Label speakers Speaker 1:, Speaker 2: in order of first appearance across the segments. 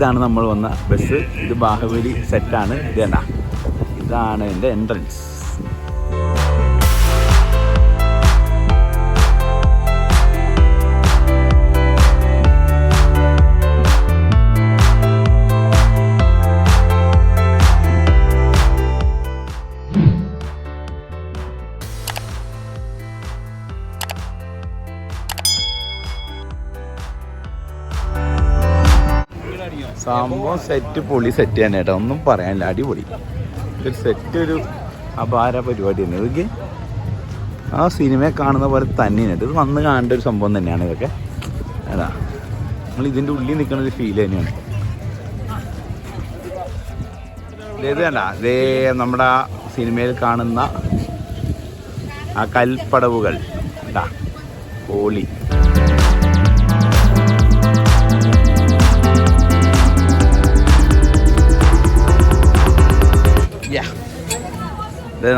Speaker 1: ഇതാണ് നമ്മൾ വന്ന ബസ്. ഇത് ബാഹുബലി സെറ്റാണ്. ഇത് തന്നെ, ഇതാണ് എൻ്റെ എൻട്രൻസ്. സംഭവം സെറ്റ് പൊളി സെറ്റ് തന്നെ കേട്ടോ, ഒന്നും പറയാനില്ല, അടിപൊളി. ഒരു സെറ്റ്, ഒരു അപാര പരിപാടി തന്നെ. ഇതൊക്കെ ആ സിനിമയെ കാണുന്ന പോലെ തന്നെയാണ്. ഇത് വന്ന് കാണേണ്ട ഒരു സംഭവം തന്നെയാണ് ഇതൊക്കെ. അതാ നമ്മൾ ഇതിൻ്റെ ഉള്ളിൽ നിൽക്കുന്ന ഒരു ഫീൽ തന്നെയാണ്. ഇത് വേണ്ട, അതേ നമ്മുടെ ആ സിനിമയിൽ കാണുന്ന ആ കൽപ്പടവുകൾ എന്താ പൊളി.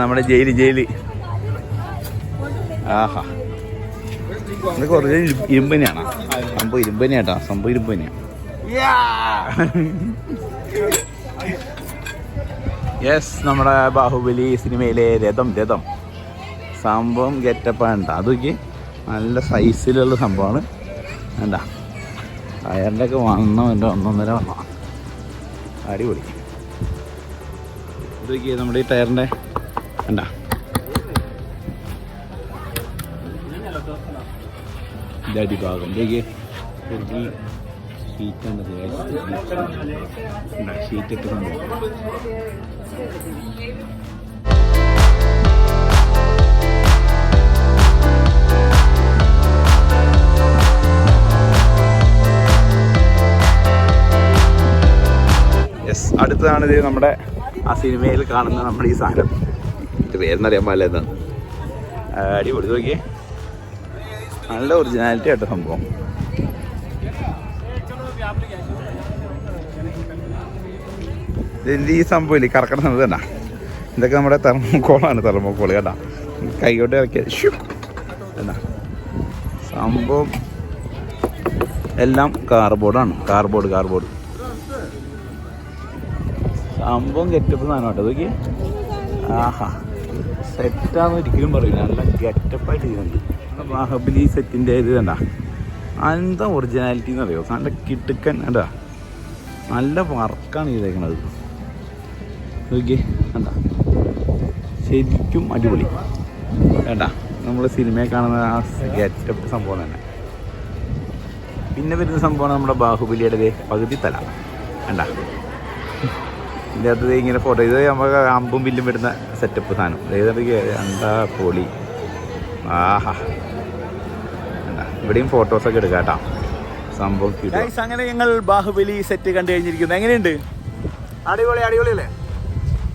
Speaker 1: നമ്മുടെ ജയില്. ആഹാ, ഇത് കുറച്ച് ഇരുമ്പനെയാണ്. സംഭവം ഇരുമ്പനെയാട്ടാ, സംഭവം ഇരുമ്പനെയാണ്. യെസ്, നമ്മുടെ ബാഹുബലി സിനിമയിലെ രഥം സംഭവം ഗെറ്റപ്പാണ്. അതൊക്കെ നല്ല സൈസിലുള്ള സംഭവമാണ്. വേണ്ട ടയറിൻ്റെ ഒക്കെ വണ്ണം എൻ്റെ 1.5 വണ്ണം, അടിപൊളി. ഇതൊക്കെ നമ്മുടെ ഈ ടയറിൻ്റെ വേണ്ട ഇതടി ഭാഗം ഇതൊക്കെ ഷീറ്റാണ്, ഷീറ്റിട്ട് സംഭവം. യെസ്, അടുത്തതാണിത് നമ്മുടെ ആ സിനിമയിൽ കാണുന്ന നമ്മുടെ ഈ സാധനം. ഇത് പേരെന്നറിയാൻ പാടില്ല, എന്താണ് അടിപൊളി. നോക്കിയേ, നല്ല ഒറിജിനാലിറ്റി ആയിട്ട് സംഭവം. ഇതിൻ്റെ ഈ സംഭവം ഇല്ലേ കറക്കണ സമയത്ത് തന്നെ, ഇതൊക്കെ നമ്മുടെ തെർമോക്കോളാണ്. തെർമോക്കോൾ കേട്ടാ, കൈകൊണ്ട് ഇറക്കിയ എന്നാ സംഭവം എല്ലാം കാർബോർഡാണ്. കാർബോർഡ് സംഭവം ഗെറ്റപ്പ് സാധനം കേട്ടോ. അതൊക്കെ ആഹാ സെറ്റാന്ന് ഒരിക്കലും പറയില്ല, നല്ല ഗെറ്റപ്പായിട്ട് ചെയ്യുന്നുണ്ട്. ബാഹുബലി സെറ്റിൻ്റെ ഇത് കണ്ട എന്താ ഒറിജിനാലിറ്റി എന്ന് അറിയോ, നല്ല കിടുക്കൻ എന്താ, നല്ല വർക്കാണ് ചെയ്തേക്കണത്. നോക്കിയേ കണ്ട, ശരിക്കും അടിപൊളി. വേണ്ട നമ്മൾ സിനിമയിൽ കാണുന്ന ആ ഗെറ്റപ്പ് സംഭവം തന്നെ. പിന്നെ വരുന്ന സംഭവമാണ് നമ്മുടെ ബാഹുബലിയുടെ പകുതി തല. വേണ്ട ഇതിൻ്റെ അകത്ത് ഇങ്ങനെ ഫോട്ടോ, ഇത് നമുക്ക് അമ്പും വില്ലും വരുന്ന സെറ്റപ്പ് സാധനം. ഏതൊക്കെ എന്താ പൊളി. ആഹാ, ഇവിടെയും ഫോട്ടോസൊക്കെ എടുക്കാം കേട്ടോ. സംഭവം അങ്ങനെ ഞങ്ങൾ ബാഹുബലി സെറ്റ് കണ്ടു കഴിഞ്ഞിരിക്കുന്നു. എങ്ങനെയുണ്ട്?
Speaker 2: അടിപൊളി അല്ലേ?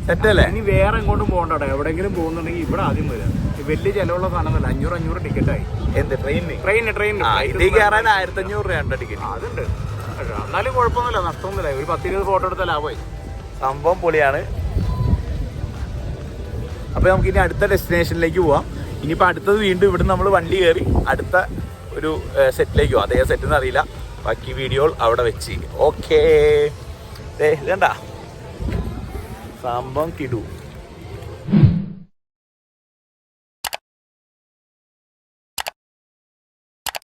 Speaker 1: സെറ്റല്ലേ?
Speaker 2: ഇനി വേറെ എങ്ങോട്ടും പോകണ്ടോ, എവിടെയെങ്കിലും പോകുന്നുണ്ടെങ്കിൽ ഇവിടെ ആദ്യം വരാം. വലിയ ചിലവുള്ള സാധനമല്ല. 500 ടിക്കറ്റായി.
Speaker 1: എന്ത് ട്രെയിനിന്
Speaker 2: കയറാൻ
Speaker 1: 1500 രൂപ ടിക്കറ്റ്.
Speaker 2: അതുണ്ട്, എന്നാലും കുഴപ്പമൊന്നുമില്ല, നഷ്ടമൊന്നുമില്ല. ഒരു 10-20 ഫോട്ടോ എടുത്താൽ ലാഭമായി.
Speaker 1: സംഭവം പൊളിയാണ്. അപ്പോൾ നമുക്കിനി അടുത്ത ഡെസ്റ്റിനേഷനിലേക്ക് പോവാം. ഇനിയിപ്പോൾ അടുത്തത് വീണ്ടും ഇവിടെ നമ്മൾ വണ്ടി കയറി അടുത്ത ഒരു സെറ്റിലേക്ക് പോവാം. അതേ സെറ്റെന്ന് അറിയില്ല, ബാക്കി വീഡിയോ അവിടെ വെച്ച്. ഓക്കേ, ഇതേണ്ട സംഭവം കിടു.